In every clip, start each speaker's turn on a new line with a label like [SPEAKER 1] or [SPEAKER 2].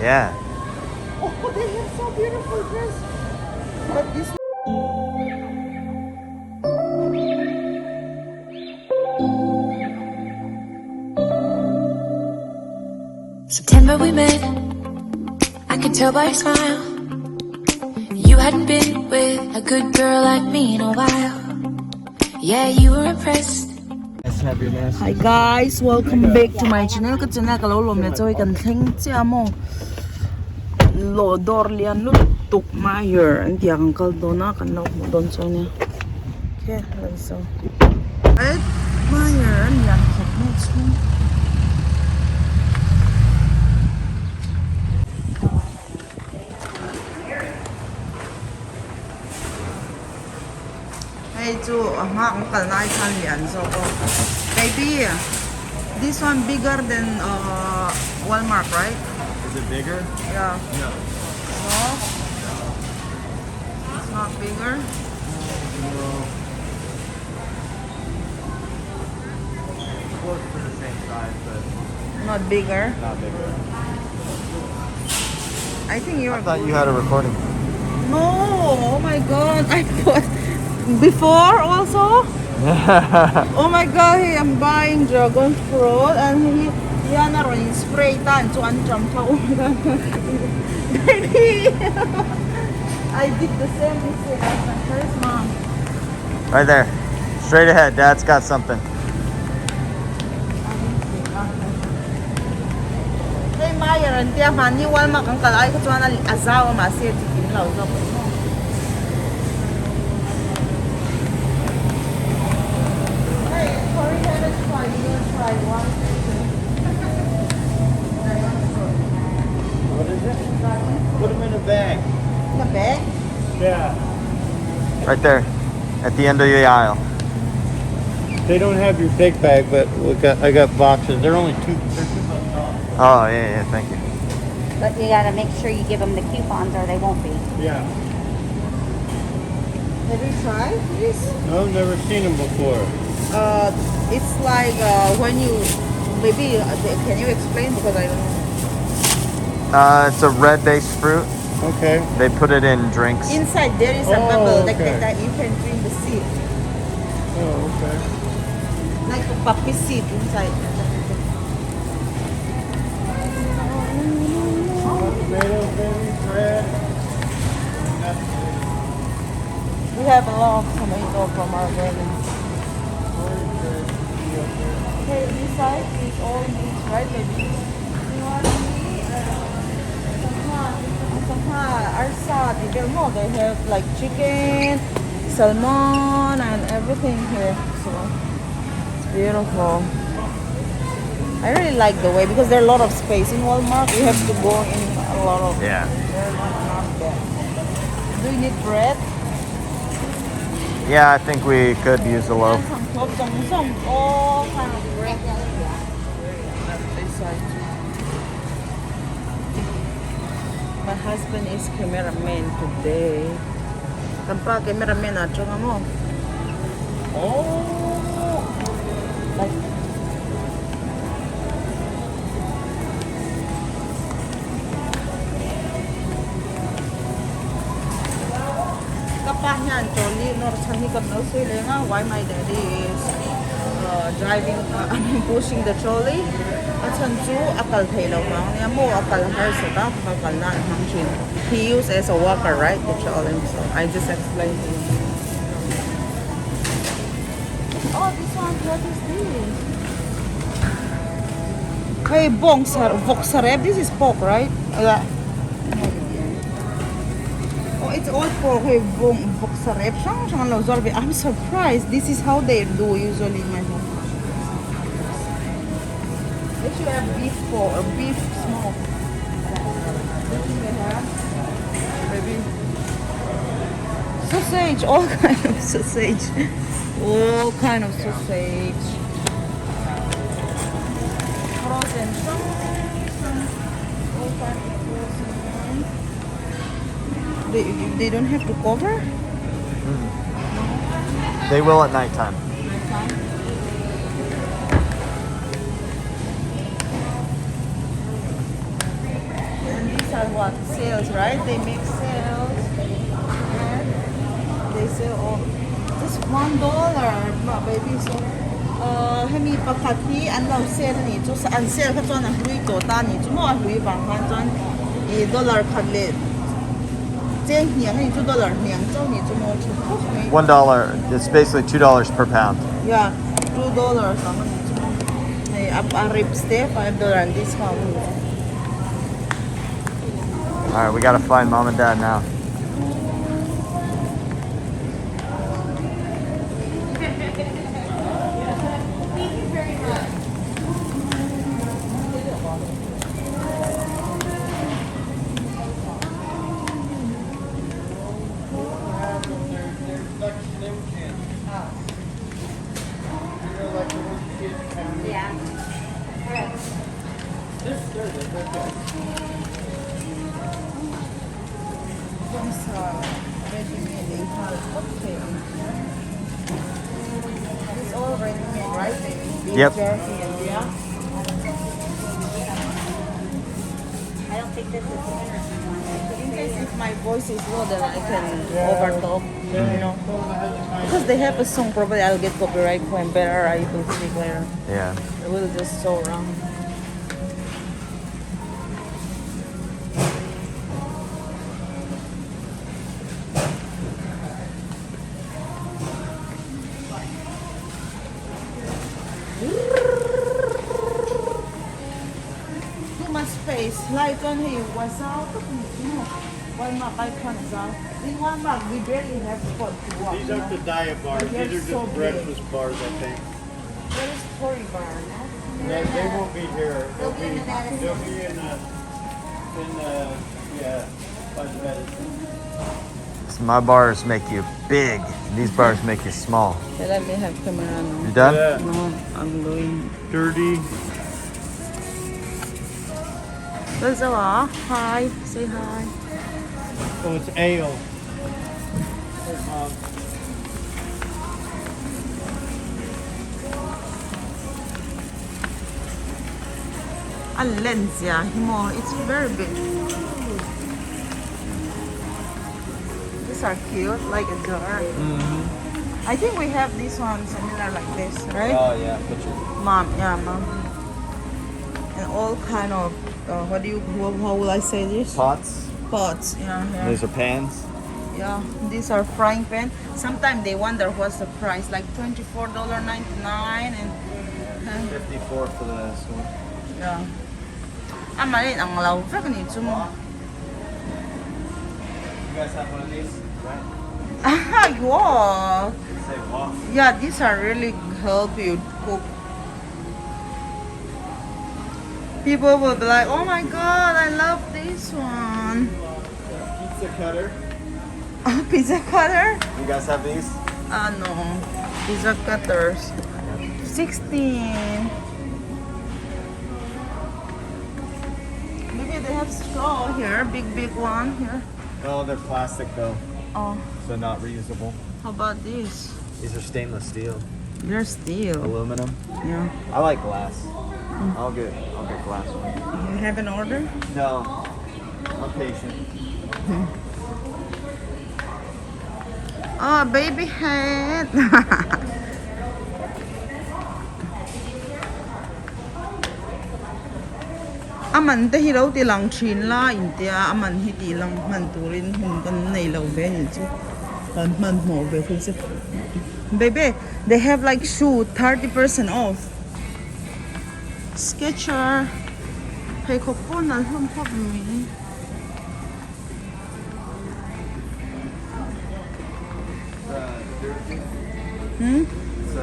[SPEAKER 1] Yeah.
[SPEAKER 2] Oh, they have so beautiful dress. But this.
[SPEAKER 3] September we met, I could tell by your smile. You hadn't been with a good girl like me in a while. Yeah, you were impressed.
[SPEAKER 2] Hi guys, welcome back to my channel. Cái channel cái lỗ mẹ chơi cần thính chia mô lỗ đor liền lutuk Meijer anh tiếng cái đồ na cần lỗ đón cho nha. Okay, let's go. Right, Meijer anh tiếng học nốt xuống. Hey, chú, nghak cần ai chhan liền so go. Baby, this one bigger than Walmart, right?
[SPEAKER 1] Is it bigger?
[SPEAKER 2] Yeah.
[SPEAKER 1] No.
[SPEAKER 2] No? It's not bigger?
[SPEAKER 1] No. Close to the same size, but
[SPEAKER 2] Not bigger?
[SPEAKER 1] not bigger.
[SPEAKER 2] I think you're
[SPEAKER 1] I thought
[SPEAKER 2] good.
[SPEAKER 1] you had a recording.
[SPEAKER 2] No! Oh my god! I put before also? Oh my god, he am buying dragon fruit and he na rin spray tan to jump. Oh my god. Baby! I did the same mistake as my first mom.
[SPEAKER 1] Right there. Straight ahead. Dad's got something.
[SPEAKER 2] Hey Meijer, and tia man ni Walmart ang kalay ko tuwa na asawa masir tikim lao zo. Hey, sorry, let's try. You want to try one?
[SPEAKER 1] What is it? Put them in a bag.
[SPEAKER 2] The bag?
[SPEAKER 4] Yeah,
[SPEAKER 1] Right there. At the end of the aisle.
[SPEAKER 4] they don't have your big bag, but I got boxes. They're only $2.
[SPEAKER 1] Oh, yeah, thank you.
[SPEAKER 5] But you gotta make sure you give them the coupons or they won't be.
[SPEAKER 4] Yeah.
[SPEAKER 2] Have you tried this?
[SPEAKER 4] No, I've never seen them before.
[SPEAKER 2] It's like when you maybe can you explain because I don't know.
[SPEAKER 1] It's a red-based fruit.
[SPEAKER 4] Okay.
[SPEAKER 1] They put it in drinks.
[SPEAKER 2] Inside there is a
[SPEAKER 4] Oh,
[SPEAKER 2] bubble like
[SPEAKER 4] okay.
[SPEAKER 2] that you can drink the seed,
[SPEAKER 4] Oh, okay.
[SPEAKER 2] like a poppy seed inside.
[SPEAKER 4] Tomatoes, baby, bread.
[SPEAKER 2] We have a lot of tomato from our garden. Okay, this side is all meat, right, baby? You want they have like chicken, salmon, and everything here. So it's beautiful. I really like the way because there's a lot of space in Walmart. You have to go in a lot of.
[SPEAKER 1] Yeah.
[SPEAKER 2] They're not bad. Do you need bread?
[SPEAKER 1] Yeah, I think we could use a loaf.
[SPEAKER 2] Some all kind of bread. This side too. My husband is cameraman today. Tanpa cameraman na chunga mo.
[SPEAKER 4] Oh.
[SPEAKER 2] Like kapah niyan, Jolly, nor chani ka no sila nga why my daddy is driving, pushing the trolley. At sanju akal thailaw na niya mo akal har sa ta akal na hangchin. He used as a walker, right? The trolley. So I just explained to him. Oh, this one, what is this? Hey, Voxareb, this is pork, right? Oh, it's all pork. Hey, Voxareb. I'm surprised. This is how they do usually in my home. They should have beef smoke. This is they have. Maybe. Sausage, all kind of sausage. All kind of sausage. Frozen shrimp. All kind of frozen. They don't have to cover?
[SPEAKER 1] They will at nighttime.
[SPEAKER 2] are what? Sales, right? They make sales. And they sell all. Just $1, mà baby so. Hay mi bakati anh lao sale ni, chú anh sale cái chỗ này hui tổ ta ni, chú mua hui bằng hoàn toàn $1 khát lệ. Trên nhiều hay $2 nhiều chỗ ni chú mua chú không hay.
[SPEAKER 1] $1. It's basically $2 per pound.
[SPEAKER 2] Yeah, $2 sama ni chú mua. Hey, a rib steak $5 discount.
[SPEAKER 1] All right, we gotta find mom and dad now.
[SPEAKER 5] Yeah.
[SPEAKER 2] Those ready-made in house. Okay. It's all ready-made, right? Beef
[SPEAKER 1] Yep.
[SPEAKER 2] jerky and yeah.
[SPEAKER 5] I don't think this is the interesting one.
[SPEAKER 2] In case if my voice is low, then I can overtalk, you know. Because they have a song, probably I'll get copyright claim. Better I do speak later.
[SPEAKER 1] Yeah.
[SPEAKER 2] It will just so wrong. Too much space. Like on here, what's out? No. One mark I can't out. In one mark, we barely have spot to walk.
[SPEAKER 4] These
[SPEAKER 2] you
[SPEAKER 4] aren't
[SPEAKER 2] know.
[SPEAKER 4] the diet bars.
[SPEAKER 2] But they're
[SPEAKER 4] These are
[SPEAKER 2] so
[SPEAKER 4] just
[SPEAKER 2] big.
[SPEAKER 4] breakfast bars, I think.
[SPEAKER 2] Where is Tory Bar, no?
[SPEAKER 4] They won't be here. They'll be in yeah, by the medicine.
[SPEAKER 1] So my bars make you big. These bars make you small.
[SPEAKER 2] Okay, let me have camera
[SPEAKER 1] You
[SPEAKER 2] now.
[SPEAKER 1] done?
[SPEAKER 4] Yeah.
[SPEAKER 2] No, I'm going.
[SPEAKER 4] Dirty.
[SPEAKER 2] There's a lot. Hi, say hi.
[SPEAKER 4] Oh, it's ale. There's Mom.
[SPEAKER 2] A lens, yeah, Himo. It's very big. These are cute, like a jar. I think we have this one similar like this, right?
[SPEAKER 1] Oh yeah, picture.
[SPEAKER 2] Mom, yeah, mom. And all kind of, how will I say this?
[SPEAKER 1] Pots.
[SPEAKER 2] Pots, yeah.
[SPEAKER 1] These are pans.
[SPEAKER 2] Yeah, these are frying pan. Sometimes they wonder what's the price, like $24.99 and
[SPEAKER 1] 54 for this one.
[SPEAKER 2] yeah. I'm malin ang law. Frak ni mo.
[SPEAKER 1] You guys have one of these, right?
[SPEAKER 2] Ah, yeah.
[SPEAKER 1] Say wow.
[SPEAKER 2] Yeah, these are really help you cook. People will be like, oh my god, I love this one.
[SPEAKER 1] Pizza cutter.
[SPEAKER 2] Oh, pizza cutter?
[SPEAKER 1] You guys have these?
[SPEAKER 2] No. Pizza cutters. 16. Maybe they have straw here, big one here.
[SPEAKER 1] No, they're plastic though,
[SPEAKER 2] Oh,
[SPEAKER 1] so not reusable.
[SPEAKER 2] how about this?
[SPEAKER 1] These are stainless steel,
[SPEAKER 2] They're steel.
[SPEAKER 1] aluminum.
[SPEAKER 2] Yeah.
[SPEAKER 1] I like glass. I'll get glass one.
[SPEAKER 2] You have an order?
[SPEAKER 1] No, I'm patient.
[SPEAKER 2] Oh, baby head. Aman te hi lo ti lang chin la in tia aman hi ti lang man turin hun kan nei lo be ni chu. Kan man mo be kun se. Baby, they have like shoe 30% off. Sketcher. Hey ko po na hum pop mi. Hmm?
[SPEAKER 1] It's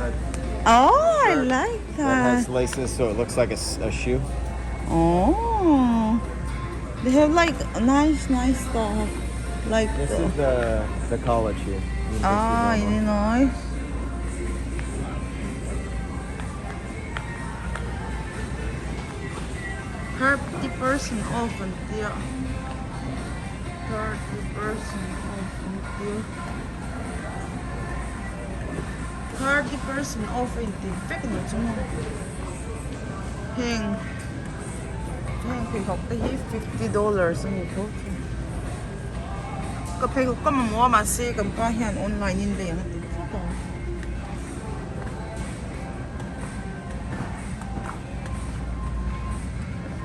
[SPEAKER 2] Oh, I like
[SPEAKER 1] that has
[SPEAKER 2] that.
[SPEAKER 1] laces, so it looks like a shoe.
[SPEAKER 2] Oh, they have like nice stuff. Like
[SPEAKER 1] This is the college shoe.
[SPEAKER 2] Illinois. $30% off until 30% off until 30% off until 50 hang Thì học tới $50 ang ito. Kapag ko mo masih kampahan online hindi yan.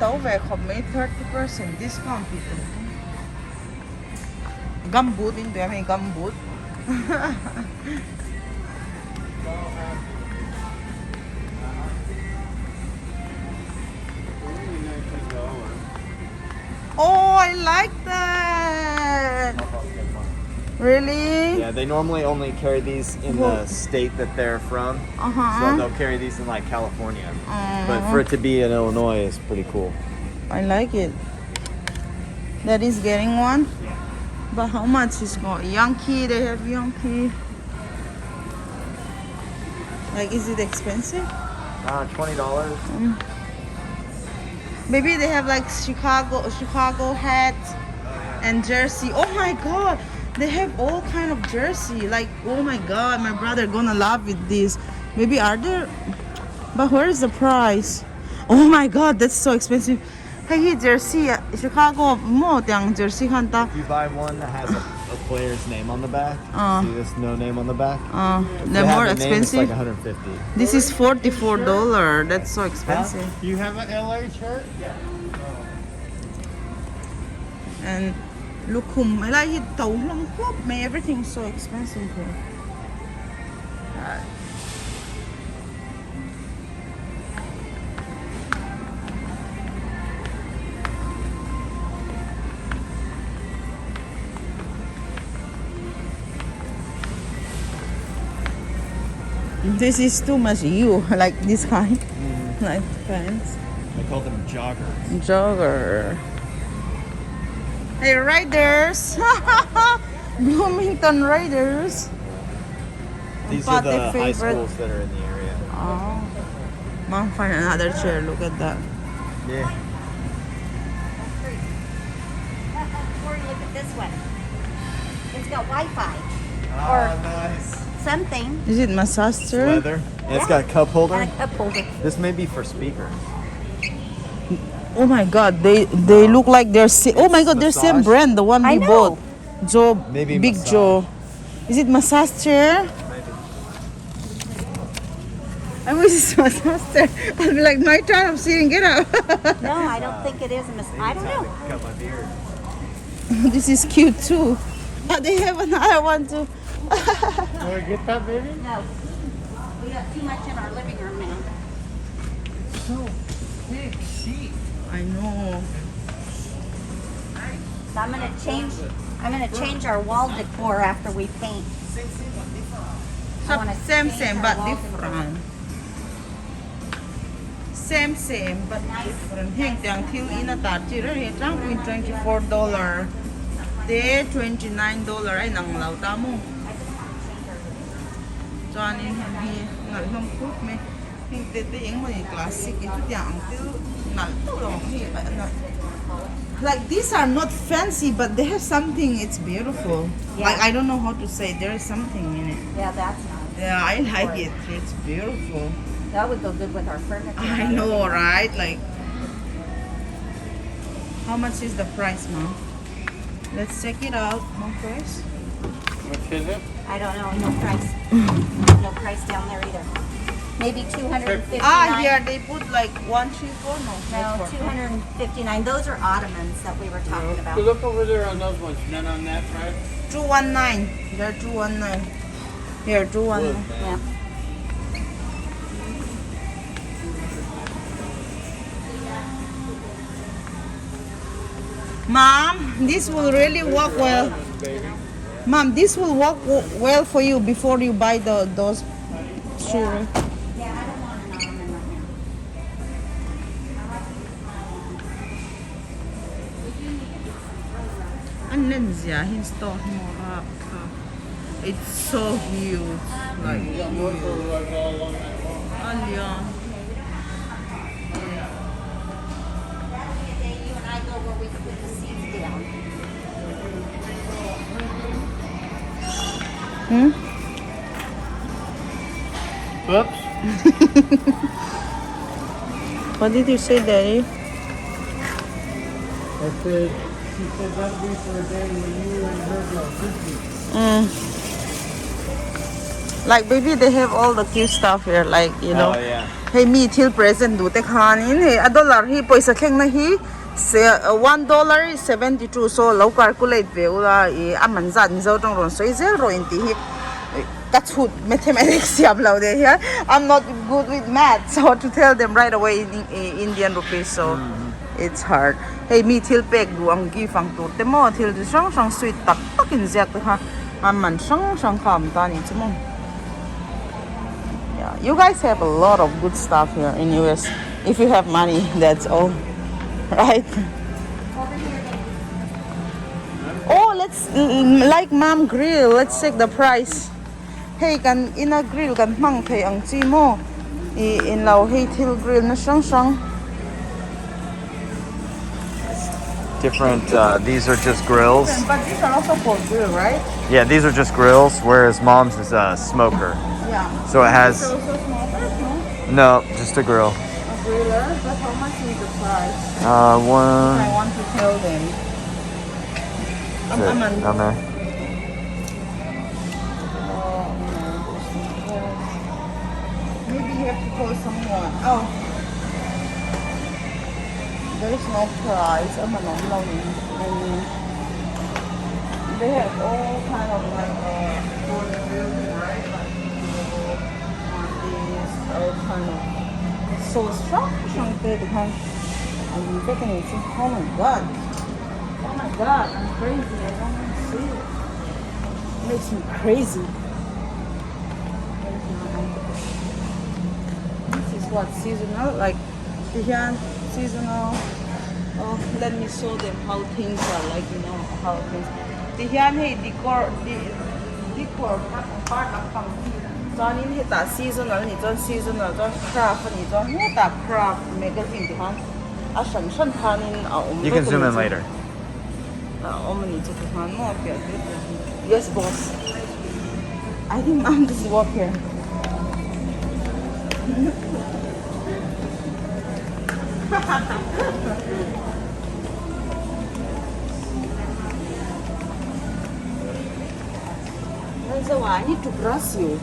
[SPEAKER 2] Tao về không mấy 30% discount dito. Gumboot hindi may gumboot. Oh, I like that. Really?
[SPEAKER 1] Yeah, they normally only carry these in the state that they're from. So they'll carry these in like California. But for it to be in Illinois is pretty cool.
[SPEAKER 2] I like it. That is getting one. But how much is going? Yankee, they have Yankee. Like, is it expensive?
[SPEAKER 1] $20.
[SPEAKER 2] Maybe they have like Chicago hat and jersey. Oh my god, they have all kind of jersey. Like, oh my god, my brother gonna love with this. Maybe are there? But where is the price? Oh my god, that's so expensive. Hey, jersey, Chicago mo yang jersey kanta.
[SPEAKER 1] If you buy one that has a player's name on the back, see this no name on the back?
[SPEAKER 2] They're more expensive.
[SPEAKER 1] It's like $150.
[SPEAKER 2] This is $44. That's so expensive.
[SPEAKER 4] You have an LA shirt?
[SPEAKER 2] And look whom I like it. May everything so expensive here. This is too much you like this kind, like pants.
[SPEAKER 1] I call them joggers.
[SPEAKER 2] Jogger. Hey, riders! Bloomington Riders.
[SPEAKER 1] These are the
[SPEAKER 2] Pate
[SPEAKER 1] high
[SPEAKER 2] favorite.
[SPEAKER 1] schools that are in the area.
[SPEAKER 2] Oh, Mom, find another chair. Look at that.
[SPEAKER 1] Yeah.
[SPEAKER 5] Or look at this one. It's got Wi-Fi
[SPEAKER 1] Nice.
[SPEAKER 5] something.
[SPEAKER 2] Is it massage chair?
[SPEAKER 1] Leather. And it's got a cup holder.
[SPEAKER 5] And a cup holder.
[SPEAKER 1] This may be for speakers.
[SPEAKER 2] Oh my God, they look like they're oh my God, they're same
[SPEAKER 1] Massage?
[SPEAKER 2] brand. The one
[SPEAKER 5] I
[SPEAKER 2] we
[SPEAKER 5] know.
[SPEAKER 2] bought. Joe,
[SPEAKER 1] Maybe
[SPEAKER 2] Big
[SPEAKER 1] massage.
[SPEAKER 2] Joe. Is it massage chair?
[SPEAKER 1] Maybe.
[SPEAKER 2] I wish it's massage chair. I'll be like, my turn. I'm sitting. Get up.
[SPEAKER 5] No, I don't think it is. I don't know.
[SPEAKER 1] Cut my beard.
[SPEAKER 2] This is cute too. Oh, they have another one too.
[SPEAKER 4] Want to get that, baby?
[SPEAKER 5] No. We got too much in our living room now.
[SPEAKER 1] So big sheet.
[SPEAKER 2] I know.
[SPEAKER 5] So I'm gonna change our wall decor after we paint. I wanna
[SPEAKER 2] Same,
[SPEAKER 5] change our
[SPEAKER 2] but
[SPEAKER 5] wall
[SPEAKER 2] different. Same, but different. Hang down till in a tartira. Trang with $24. They $29. Ay nang lauta mo. Johnny hindi ngal hom cook me. Hindi yung mga classic ito diyan till ngal to long. Like these are not fancy, but they have something. It's beautiful.
[SPEAKER 5] Yeah.
[SPEAKER 2] Like I don't know how to say. There is something in it.
[SPEAKER 5] Yeah, that's nice.
[SPEAKER 2] Yeah, I like it. It's beautiful.
[SPEAKER 5] That would go good with our furniture.
[SPEAKER 2] I know, right? Like, how much is the price, Mom? Let's check it out. No price?
[SPEAKER 4] Which is it?
[SPEAKER 5] I don't know. No price. No price down there either. Maybe 259.
[SPEAKER 2] Here they put like 134. No,
[SPEAKER 5] No, 259. Those are ottomans that we were talking
[SPEAKER 4] You
[SPEAKER 5] about.
[SPEAKER 4] look over there on those ones. None on that, right?
[SPEAKER 2] 219. They're 219. Here, 219.
[SPEAKER 5] Yeah.
[SPEAKER 2] Mom, this will really work well. Mom, this will work well for you before you buy those shoes.
[SPEAKER 5] Yeah, I don't want an ottoman right now.
[SPEAKER 2] And then he's talking more up. It's so huge. Like,
[SPEAKER 4] Like all along that wall.
[SPEAKER 2] yeah.
[SPEAKER 5] That'll be a day you and I go where we can put the seats down.
[SPEAKER 4] Whoops.
[SPEAKER 2] What did you say, Daddy?
[SPEAKER 4] She said that'd be for a day when you and her go fishing.
[SPEAKER 2] Like baby, they have all the cute stuff here. Like you know,
[SPEAKER 1] Oh yeah.
[SPEAKER 2] hey me till present do te khanin hey $1 hi paisa kheng na hi $1.72 so low calculate ve ula I aman zan zo tong ron so zel ro in ti hi that's what mathematics yam lo de here. I'm not good with math, so to tell them right away in Indian rupees, so it's hard. Hey me till pek du ang gi fang tur te mo till du sang sweet tak in zak ha aman sang kham ta ni chmo. Yeah, you guys have a lot of good stuff here in US. If you have money, that's all, right? Oh, let's like Mom Grill. Let's check the price. Hey, kan ina grill kan mang pay ang chi mo. In lau hey till grill na sang.
[SPEAKER 1] Different. These are just grills.
[SPEAKER 2] But these are also for grill, right?
[SPEAKER 1] Yeah, these are just grills, whereas Mom's is a smoker.
[SPEAKER 2] Yeah.
[SPEAKER 1] So it has
[SPEAKER 2] These are also smaller, no?
[SPEAKER 1] no, just a grill.
[SPEAKER 2] A griller, but how much is the price?
[SPEAKER 1] One.
[SPEAKER 2] I want to tell them. Aman.
[SPEAKER 1] Down there.
[SPEAKER 2] Maybe you have to call someone. Oh. There is no price. They have all kind of like for the building, right? Like this, all kind of so strong. I'm thinking it's oh my god. Oh my god, I'm crazy. I don't want to see it. It makes me crazy. This is what seasonal, like Chhiar seasonal. Oh, let me show them how things are, like you know how things. Chhiar hey decor part of pang. Cho nên hiện tại seasonal, ni cho seasonal, cho craft, ni cho hiện tại craft magazine thì han. À sẵn sẵn than in
[SPEAKER 1] You can zoom in later.
[SPEAKER 2] Yes, boss. I think Mom just walk here. So I need to brush you.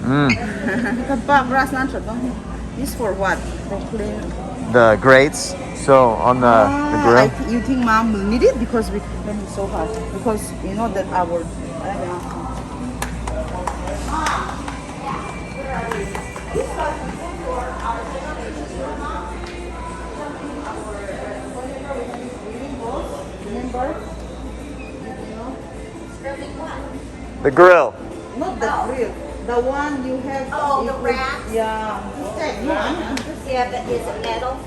[SPEAKER 2] Brush this for what? For clean.
[SPEAKER 1] The grates. So on the grill.
[SPEAKER 2] You think Mom will need it because we can be so hot? Because you know that our
[SPEAKER 1] The grill.
[SPEAKER 2] not the grill, the one you have.
[SPEAKER 5] Oh,
[SPEAKER 2] you
[SPEAKER 5] the
[SPEAKER 2] put-
[SPEAKER 5] racks?
[SPEAKER 2] Yeah.
[SPEAKER 5] Yeah, but is it metal?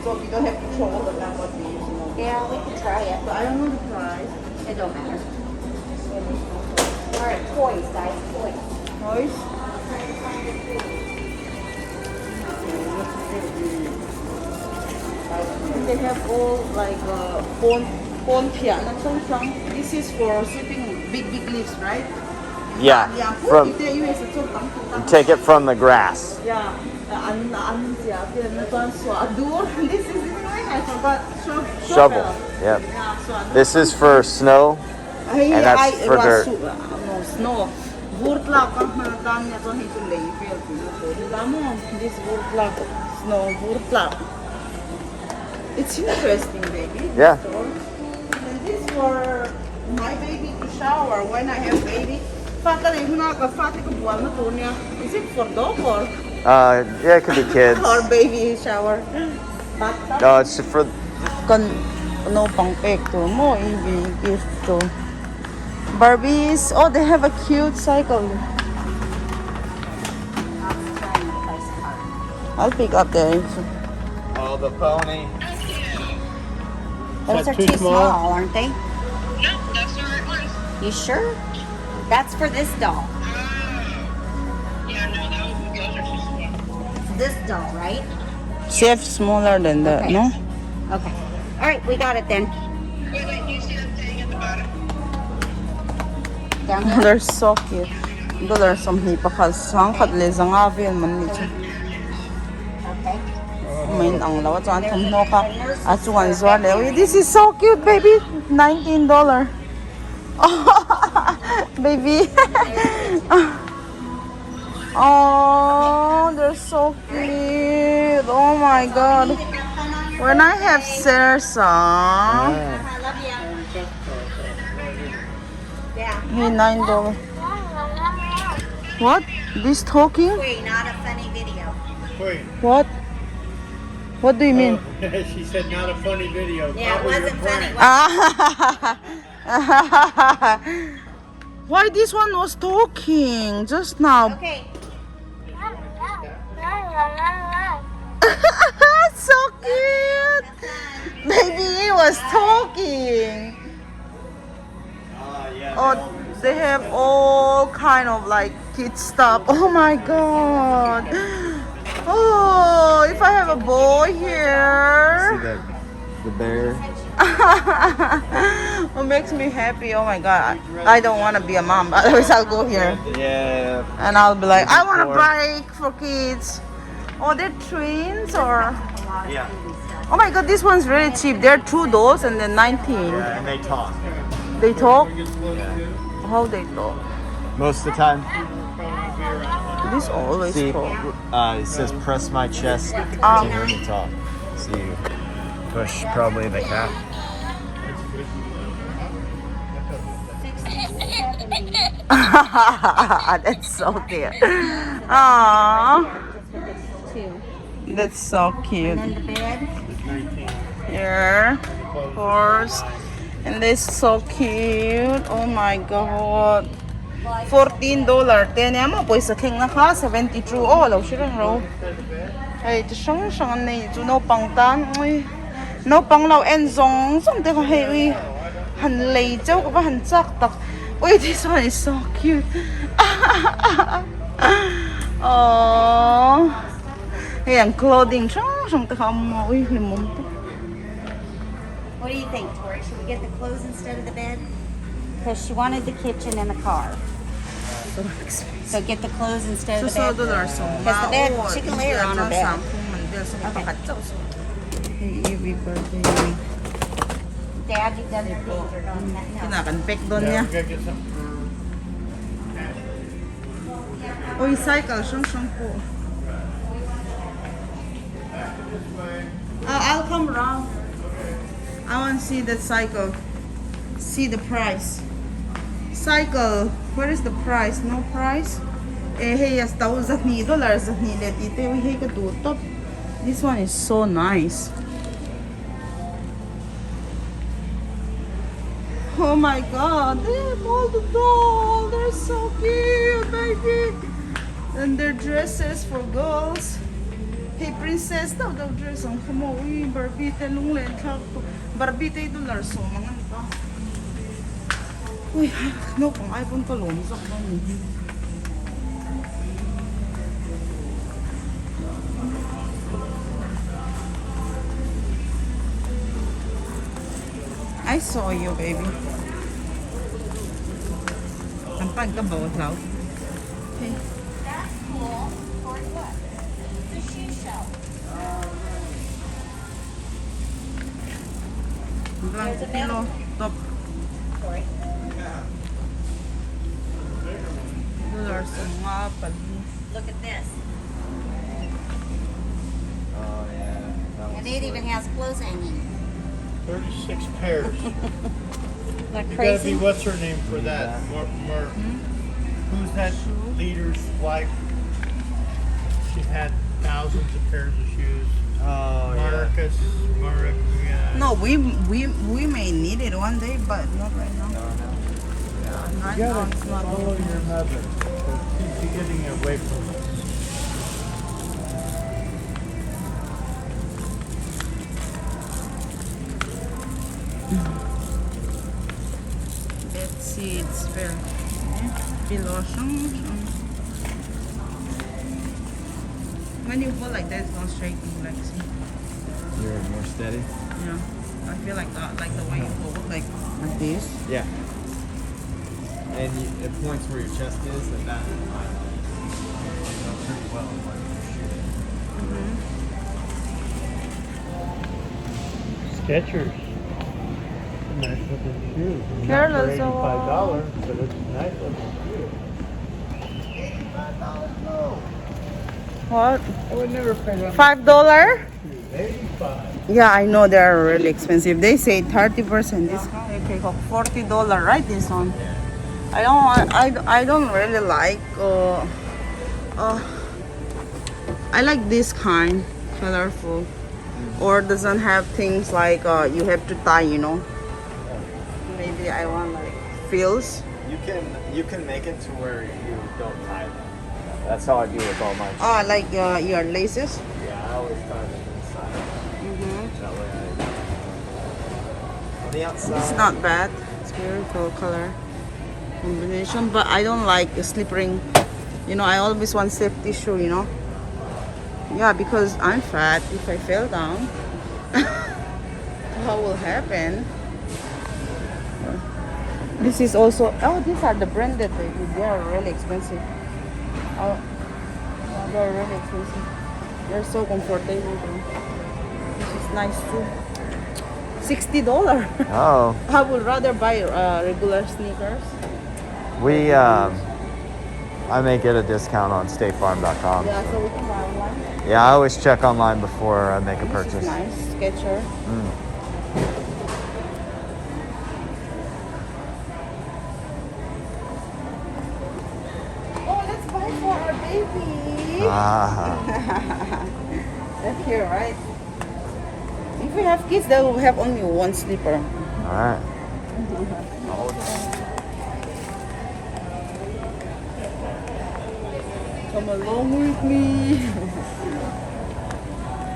[SPEAKER 2] So we don't have to throw all the lamp what we use. You know.
[SPEAKER 5] Yeah, we can try it.
[SPEAKER 2] But I don't know the price.
[SPEAKER 5] It don't matter. All right, toys, guys, toys.
[SPEAKER 2] Toys. And they have all like phone piano. This is for sweeping big leaves, right?
[SPEAKER 1] Yeah. From you take it from the grass.
[SPEAKER 2] Yeah. This is I forgot.
[SPEAKER 1] Shovel. Yep.
[SPEAKER 2] Yeah,
[SPEAKER 1] This is for snow. And that's for dirt.
[SPEAKER 2] No, snow. Burtlak ang hanadan niya to hito label. This burtlak, snow burtlak. It's interesting, baby.
[SPEAKER 1] Yeah.
[SPEAKER 2] And this for my baby to shower when I have baby. Is it for dog or?
[SPEAKER 1] Yeah, it could be kids.
[SPEAKER 2] Or baby shower?
[SPEAKER 1] No, it's for.
[SPEAKER 2] No pang pek to mo, even gift to. Barbies, oh, they have a cute cycle. I'll pick up there.
[SPEAKER 1] Oh, the pony.
[SPEAKER 5] Those are
[SPEAKER 4] too
[SPEAKER 5] too
[SPEAKER 4] small?
[SPEAKER 5] small, aren't they?
[SPEAKER 6] No, that's the right one.
[SPEAKER 5] You sure? That's for this doll.
[SPEAKER 6] Yeah, no, those are too small.
[SPEAKER 5] This doll, right?
[SPEAKER 2] CF smaller than that,
[SPEAKER 5] Okay.
[SPEAKER 2] no?
[SPEAKER 5] Okay. All right, we got it then.
[SPEAKER 6] Wait, you see that thing at the bottom?
[SPEAKER 5] Down there.
[SPEAKER 2] They're so cute. There's some hipakas. Hangkat le zangavi and manich.
[SPEAKER 5] Okay.
[SPEAKER 2] main ang lawa chuan thum no kha a chuan zuar le. This is so cute, baby. $19. Baby. Oh, they're so cute. Oh my god. When I have Sersa, hey, $9. What? This talking?
[SPEAKER 5] Wait, not a funny video.
[SPEAKER 4] Wait.
[SPEAKER 2] What? What do you mean?
[SPEAKER 4] She said not a funny video.
[SPEAKER 5] Yeah, it wasn't funny.
[SPEAKER 2] Why this one was talking just now?
[SPEAKER 5] Okay.
[SPEAKER 2] So cute. Baby, he was talking.
[SPEAKER 1] Yeah.
[SPEAKER 2] Oh, they have all kind of like kid stuff. Oh my god. Oh, if I have a boy
[SPEAKER 1] See
[SPEAKER 2] here.
[SPEAKER 1] the bear?
[SPEAKER 2] What makes me happy? Oh my god. I don't want to be a mom, but otherwise I'll go here.
[SPEAKER 1] Yeah.
[SPEAKER 2] And I'll be like, I want a bike for kids. Oh, they're twins or?
[SPEAKER 1] Yeah.
[SPEAKER 2] Oh my god, this one's really cheap. They're $2 and then 19.
[SPEAKER 1] Yeah, and they talk.
[SPEAKER 2] They talk?
[SPEAKER 1] Yeah.
[SPEAKER 2] How they talk?
[SPEAKER 1] Most of the time.
[SPEAKER 2] This always
[SPEAKER 1] See,
[SPEAKER 2] talk.
[SPEAKER 1] it says press my chest to hear me talk. So you push probably the cat.
[SPEAKER 2] That's so cute. Aww. That's so cute.
[SPEAKER 5] And the bed.
[SPEAKER 2] Here, horse. And this is so cute. Oh my god. $14. Tenya mo po isa king na ka 72. Oh, law siya ro. Ay, siyang này chú nấu bằng tan. Ôi, nấu bằng lao en zong zong de ka hey ui. Han lei châu ka ba han chak tak. Ôi, this one is so cute. Oh. Hey, ang clothing siyang te ka mo. Uy, limon to.
[SPEAKER 5] What do you think, Tori? Should we get the clothes instead of the bed? Because she wanted the kitchen and the car. So get the clothes instead of the bed. Because the bed, she can lay her on her bed.
[SPEAKER 2] Happy birthday.
[SPEAKER 5] Dad, you got your picture on that. No.
[SPEAKER 2] Kinakanpek doon niya. Uy, cycle. Siyang po. I'll come around. I want to see that cycle. See the price. Cycle. Where is the price? No price? Hey, yes, $1,000 This one is so nice. Oh my god, they have all the dolls. They're so cute, baby. And their dresses for girls. Hey, princess, daw dress ang kamo. Uy, Barbie, talong len to. Barbie, $1 so mga nito. Uy, no, pang iPhone pa lom. Sak ba niyo? I saw you, baby. Tampag ka ba, Lao? Okay.
[SPEAKER 5] That's cool. For what? The shoe shelf.
[SPEAKER 2] Blanco pilo, top.
[SPEAKER 5] Sorry.
[SPEAKER 2] $1 so mga pali.
[SPEAKER 5] Look at this.
[SPEAKER 1] Oh yeah.
[SPEAKER 5] And it even has clothes hanging.
[SPEAKER 4] 36 pairs.
[SPEAKER 5] Like
[SPEAKER 4] You gotta be,
[SPEAKER 5] crazy.
[SPEAKER 4] what's her name for that? Who's that leader's wife? She had thousands of pairs of shoes.
[SPEAKER 1] Oh yeah.
[SPEAKER 4] Marcus.
[SPEAKER 2] No, we may need it one day, but not right now. Right
[SPEAKER 4] You
[SPEAKER 2] now
[SPEAKER 4] gotta
[SPEAKER 2] it's not.
[SPEAKER 4] follow your mother. Keep getting away from us.
[SPEAKER 2] Let's see, it's very below. When you put like that, it's not shaking. Like, see,
[SPEAKER 1] You're more steady.
[SPEAKER 2] yeah. I feel like that, like the way you hold, like this.
[SPEAKER 1] Yeah. And it points where your chest is, and that pretty well.
[SPEAKER 4] Skechers. Nice looking shoe.
[SPEAKER 2] Here,
[SPEAKER 4] Not for
[SPEAKER 2] let's go.
[SPEAKER 4] $85, but it's a nice looking shoe.
[SPEAKER 2] What?
[SPEAKER 4] I would never pay that much
[SPEAKER 2] $5?
[SPEAKER 4] for 85.
[SPEAKER 2] Yeah, I know they're really expensive. They say 30% discount. Okay, $40, right? This one. I don't really like. I like this kind, colorful, or doesn't have things like you have to tie. You know. Maybe I want like frills.
[SPEAKER 1] You can make it to where you don't tie them. That's how I do with all mine.
[SPEAKER 2] Oh, like your laces.
[SPEAKER 1] Yeah, I always tie them inside. That way on the outside.
[SPEAKER 2] It's not bad. It's beautiful color combination, but I don't like the slip ring. You know, I always want safety shoe. You know. Yeah, because I'm fat. If I fell down, what will happen? This is also. Oh, these are the branded. They are really expensive. Oh, yeah, they're really expensive. They're so comfortable. This is nice too. $60.
[SPEAKER 1] Oh,
[SPEAKER 2] I would rather buy regular sneakers.
[SPEAKER 1] I may get a discount on statefarm.com.
[SPEAKER 2] Yeah, so we can buy online.
[SPEAKER 1] Yeah, I always check online before I make a
[SPEAKER 2] This
[SPEAKER 1] purchase.
[SPEAKER 2] is nice. Skechers. Oh, let's buy for our baby.
[SPEAKER 1] Ah,
[SPEAKER 2] That's here, right? If we have kids, they will have only one slipper.
[SPEAKER 1] all right.
[SPEAKER 2] Come along with me.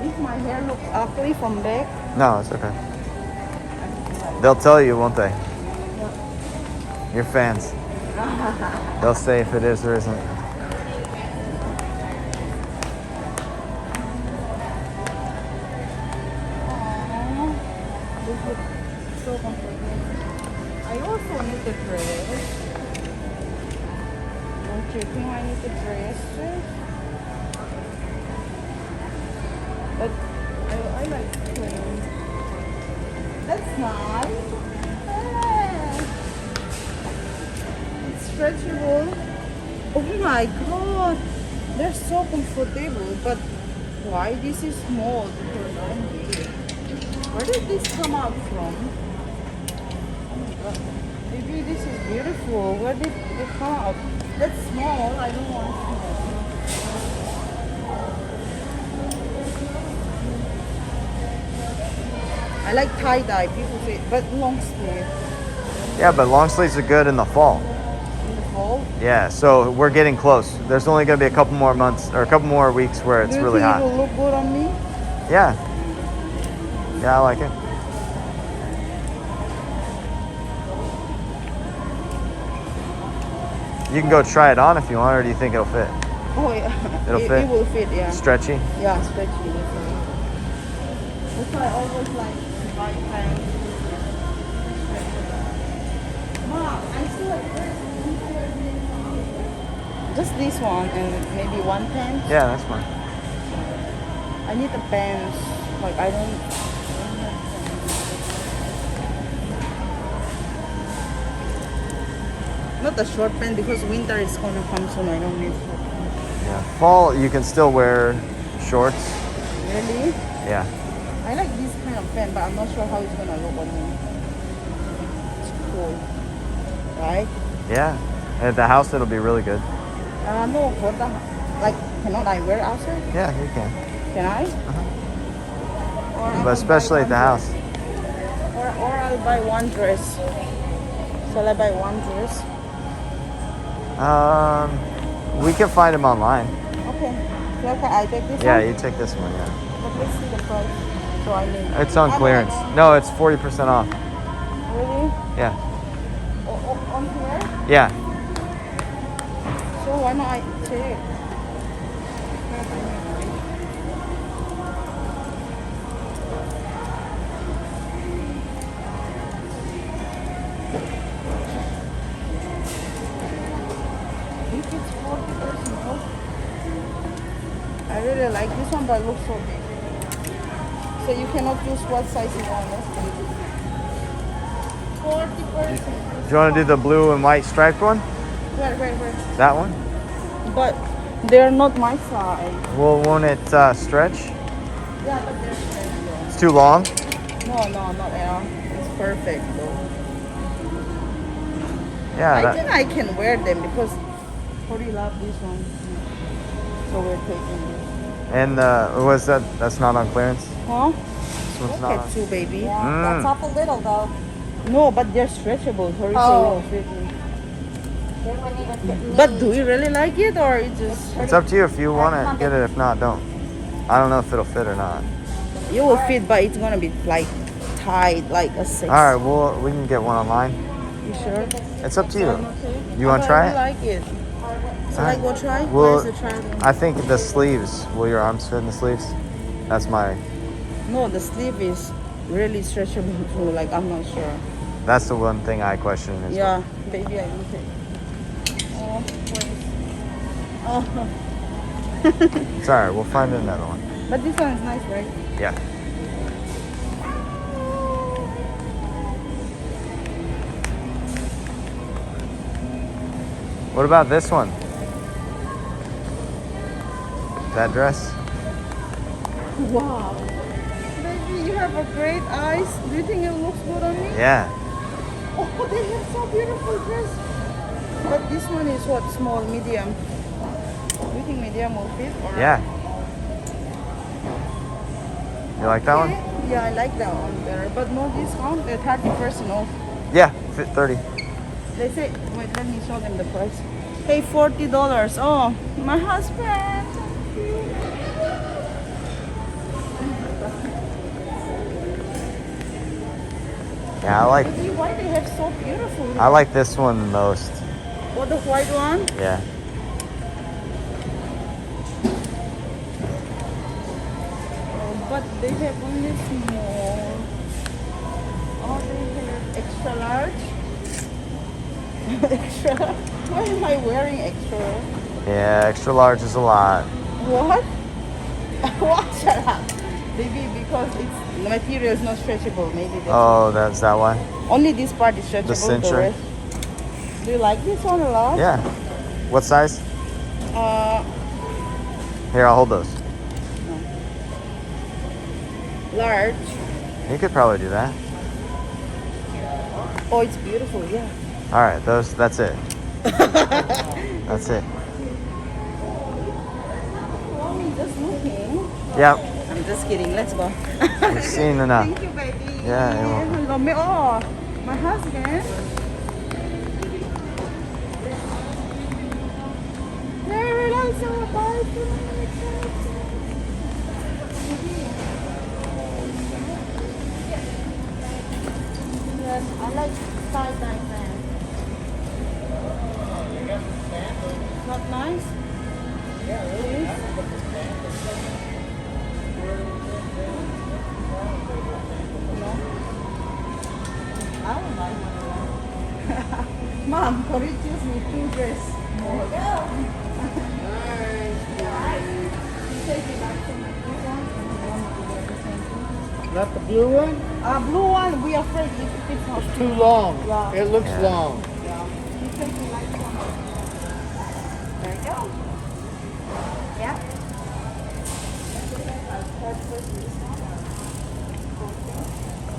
[SPEAKER 2] If my hair looks ugly from back,
[SPEAKER 1] No, it's okay. They'll tell you, won't they? Your fans. They'll say if it is or isn't.
[SPEAKER 2] this looks so comfortable. I also need a dress. Don't you think I need a dress? But I like plain. That's nice. Yeah. It's stretchable. Oh my god. They're so comfortable. But why this is small? Because I'm big. Where did this come out from? Oh my god. Maybe this is beautiful. Where did it come out? That's small. I don't want small. I like tie-dye, people say, but long sleeve.
[SPEAKER 1] Yeah, but long sleeves are good in the fall.
[SPEAKER 2] In the fall.
[SPEAKER 1] Yeah, so we're getting close. There's only going to be a couple more months or a couple more weeks where it's
[SPEAKER 2] Do you
[SPEAKER 1] really
[SPEAKER 2] think
[SPEAKER 1] hot.
[SPEAKER 2] it will look good on me?
[SPEAKER 1] Yeah. Yeah, I like it. You can go try it on if you want, or do you think it'll fit?
[SPEAKER 2] Oh yeah.
[SPEAKER 1] It'll
[SPEAKER 2] It
[SPEAKER 1] fit?
[SPEAKER 2] will fit, yeah.
[SPEAKER 1] Stretchy?
[SPEAKER 2] Yeah, stretchy. That's why I always like to buy pants. Mom, I still like this. Just this one and maybe one pant.
[SPEAKER 1] Yeah, that's fine.
[SPEAKER 2] I need the pants. Like I don't. Not the short pant because winter is gonna come soon. I don't need short pants.
[SPEAKER 1] Yeah. Fall, you can still wear shorts.
[SPEAKER 2] Really?
[SPEAKER 1] Yeah.
[SPEAKER 2] I like this kind of pant, but I'm not sure how it's gonna look on me. It's cool, right?
[SPEAKER 1] Yeah. At the house, it'll be really good.
[SPEAKER 2] No, for the like, cannot I wear outside?
[SPEAKER 1] Yeah, you can.
[SPEAKER 2] Can I? Or I
[SPEAKER 1] But
[SPEAKER 2] will
[SPEAKER 1] especially
[SPEAKER 2] buy
[SPEAKER 1] at the
[SPEAKER 2] one
[SPEAKER 1] house.
[SPEAKER 2] dress. Or I'll buy one dress. Shall I buy one dress?
[SPEAKER 1] We can find them online.
[SPEAKER 2] Okay. So can I take this
[SPEAKER 1] Yeah,
[SPEAKER 2] one?
[SPEAKER 1] you take this one, yeah.
[SPEAKER 2] But let's see the price. So I mean.
[SPEAKER 1] It's on clearance. No, it's 40% off.
[SPEAKER 2] Really?
[SPEAKER 1] Yeah.
[SPEAKER 2] On here?
[SPEAKER 1] Yeah.
[SPEAKER 2] So why not I take? If it's 40% off, I really like this one, but it looks so big. So you cannot choose what size you want. That's crazy. 40%.
[SPEAKER 1] Do you want to do the blue and white striped one?
[SPEAKER 2] Where?
[SPEAKER 1] That one?
[SPEAKER 2] But they're not my size.
[SPEAKER 1] Well, won't it stretch?
[SPEAKER 2] Yeah, but they're stretchy.
[SPEAKER 1] It's too long?
[SPEAKER 2] No, not at all. It's perfect though.
[SPEAKER 1] Yeah.
[SPEAKER 2] I think I can wear them because Cody loves this one. So we're taking this.
[SPEAKER 1] And was that's not on clearance?
[SPEAKER 2] Huh?
[SPEAKER 1] This one's
[SPEAKER 2] Look
[SPEAKER 1] not
[SPEAKER 2] at
[SPEAKER 1] on.
[SPEAKER 2] you, baby.
[SPEAKER 5] Yeah, that's awful little though.
[SPEAKER 2] No, but they're stretchable. Sorry,
[SPEAKER 5] Oh.
[SPEAKER 2] so fit me.
[SPEAKER 5] They wouldn't even fit me.
[SPEAKER 2] But do you really like it or it just...
[SPEAKER 1] It's up to you. If you want it, get it. If not, don't. I don't know if it'll fit or not.
[SPEAKER 2] You will fit, but it's gonna be like tight, like a 6.
[SPEAKER 1] All right, well, we can get one online.
[SPEAKER 2] You sure?
[SPEAKER 1] It's up to you.
[SPEAKER 2] Okay.
[SPEAKER 1] You want to try
[SPEAKER 2] I
[SPEAKER 1] it?
[SPEAKER 2] like it. So
[SPEAKER 1] Alright.
[SPEAKER 2] like, go try?
[SPEAKER 1] Well,
[SPEAKER 2] Where's the try then?
[SPEAKER 1] I think the sleeves. Will your arms fit in the sleeves? That's my.
[SPEAKER 2] No, the sleeve is really stretchable too. Like, I'm not sure.
[SPEAKER 1] That's the one thing I question. Is
[SPEAKER 2] Yeah, baby, I need it. Oh, oh.
[SPEAKER 1] It's all right. We'll find another one.
[SPEAKER 2] But this one is nice, right?
[SPEAKER 1] Yeah. What about this one? That dress?
[SPEAKER 2] Wow. Baby, you have a great eyes. Do you think it looks good on me?
[SPEAKER 1] Yeah.
[SPEAKER 2] Oh, they have so beautiful dress. But this one is what? Small, medium. Do you think medium will fit? Or
[SPEAKER 1] Yeah. You like that one?
[SPEAKER 2] Yeah, I like that one better. But no discount. They're 30% off.
[SPEAKER 1] Yeah. Fit 30.
[SPEAKER 2] They say, wait, let me show them the price. Hey, $40. Oh, my husband.
[SPEAKER 1] Yeah, I like.
[SPEAKER 2] See why they have so beautiful.
[SPEAKER 1] I like this one most.
[SPEAKER 2] Oh, the white one?
[SPEAKER 1] Yeah.
[SPEAKER 2] Oh, but they have only small. Oh, they have extra large. Extra. Why am I wearing extra?
[SPEAKER 1] Yeah, extra large is a lot.
[SPEAKER 2] What? What? Shut up. Maybe because it's the material is not stretchable. Maybe that's
[SPEAKER 1] Oh, that's that one?
[SPEAKER 2] only this part is stretchable.
[SPEAKER 1] The cincher?
[SPEAKER 2] rest. Do you like this one a lot?
[SPEAKER 1] Yeah. What size? Here, I'll hold those.
[SPEAKER 2] Large.
[SPEAKER 1] You could probably do that.
[SPEAKER 2] Oh, it's beautiful. Yeah.
[SPEAKER 1] All right, that's it. That's it.
[SPEAKER 2] Mommy, just looking.
[SPEAKER 1] Yep.
[SPEAKER 2] I'm just kidding. Let's go.
[SPEAKER 1] You've seen enough.
[SPEAKER 2] Thank you, baby.
[SPEAKER 1] Yeah, you're welcome.
[SPEAKER 2] Hello, me. Oh, my husband. Very nice. So bye. Yes, I like tie-dye pants. Not nice? Yeah, really. No? I don't like one. Mom, could you choose me 2 dresses? There you go.
[SPEAKER 4] Not the blue one?
[SPEAKER 2] Blue one, we are afraid if it's not
[SPEAKER 4] Too long.
[SPEAKER 2] Yeah.
[SPEAKER 4] It looks
[SPEAKER 1] Yeah.
[SPEAKER 4] long.
[SPEAKER 2] You take me like one.
[SPEAKER 5] There you go. Yeah.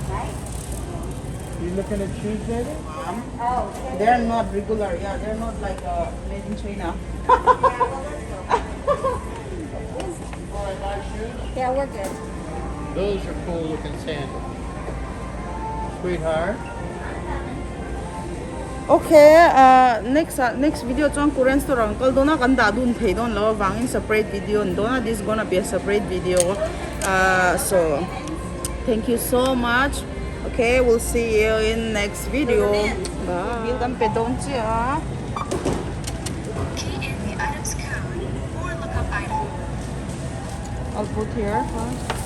[SPEAKER 5] Right?
[SPEAKER 4] You looking at shoes, maybe?
[SPEAKER 5] Oh,
[SPEAKER 2] They're not regular, yeah, they're not like made in China.
[SPEAKER 5] yeah, we're good.
[SPEAKER 4] Those are cool looking sandals. Sweetheart.
[SPEAKER 2] Okay, next video trong Korean store uncle dona kanda dun pay don lo wangin separate video and dona this gonna be a separate video. So thank you so much. Okay, we'll see you in next video. Bye. Welcome pe don chia.
[SPEAKER 3] Key in the item's code or look up item.
[SPEAKER 2] I'll put here first.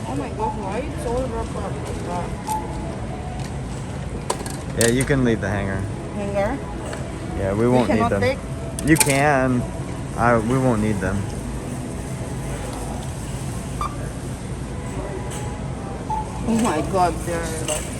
[SPEAKER 2] Oh my god, why it's all wrapped up like that?
[SPEAKER 1] Yeah, you can leave the hanger.
[SPEAKER 2] Hanger?
[SPEAKER 1] Yeah, we won't need
[SPEAKER 2] cannot
[SPEAKER 1] them.
[SPEAKER 2] take?
[SPEAKER 1] You can. We won't need them.
[SPEAKER 2] Oh my god, they're like